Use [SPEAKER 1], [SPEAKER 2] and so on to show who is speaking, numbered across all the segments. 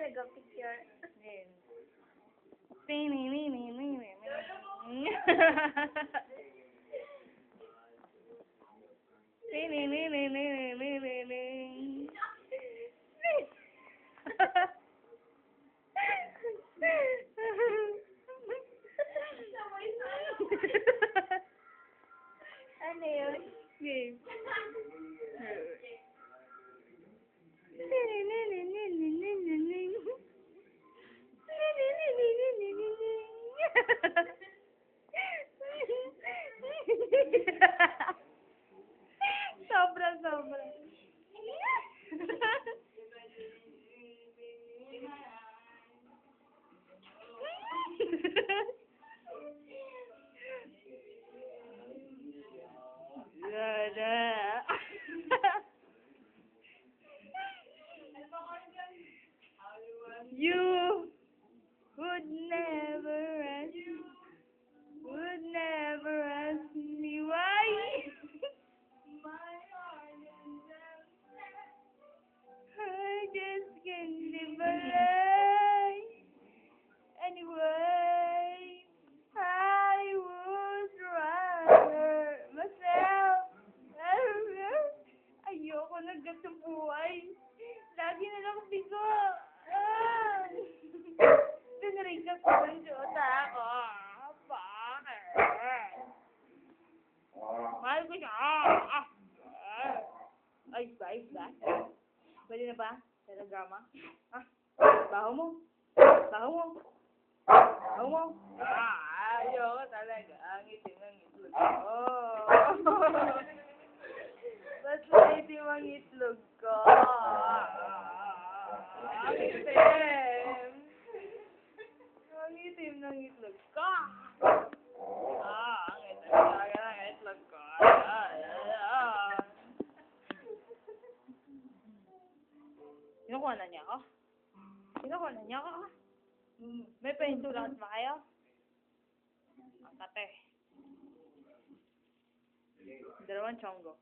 [SPEAKER 1] Nag-picture. Ano yun?
[SPEAKER 2] Game. Sobra. You would never ask me why. I just can't live a life anyway. I would rather myself. Ayoko na ganito buhay. Lagi na lang bigo. Tinring ka pa ng Diyota ako. Bakit? Mahal ko siya. Ayos ba? Pwede na ba? Telegrama? Baho mo. Ayoko talaga. Ang itim ng itlog ko. Ba't itim ang itlog ko? Ang itim ng itlog ko. Ang itim talaga ng itlog ko. Kinukuha na niya ako? May pa-insurance ba kayo? Ang kate. 2 chongo.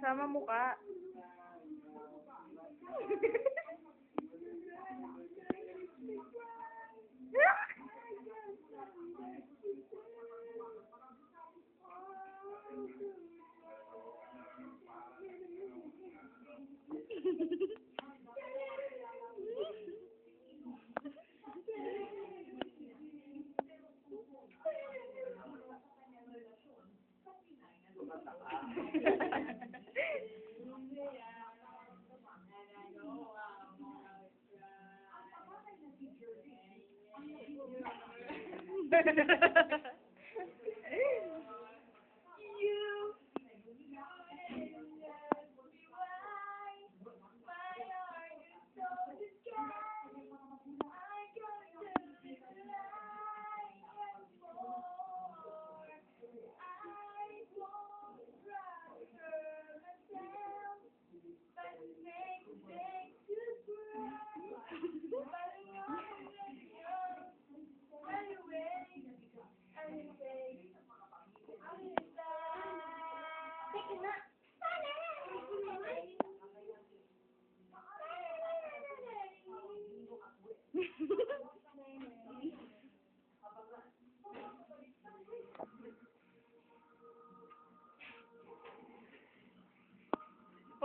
[SPEAKER 2] Sama mukha.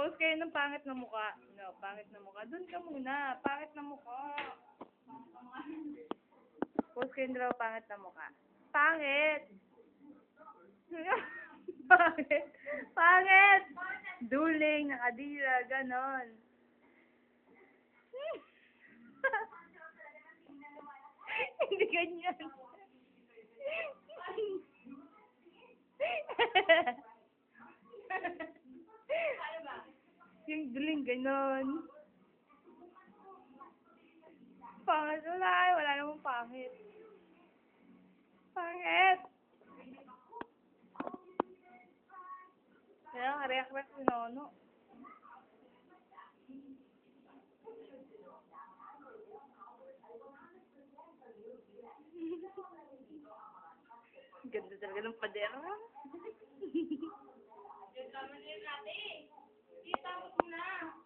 [SPEAKER 2] Post kayo ng pangit na mukha. No, pangit na mukha. Doon ka muna. Pangit na mukha. Post kayo ng pangit na mukha. Pangit! Pangit! Duling, nakadila, ganon. Hindi ganyan. Yung galing, ganon. Pangit wala, wala namang pangit. Pangit! Kaya nga, react si Nono. Ganda talaga ng pader. Tama na yun natin. Kita mo na.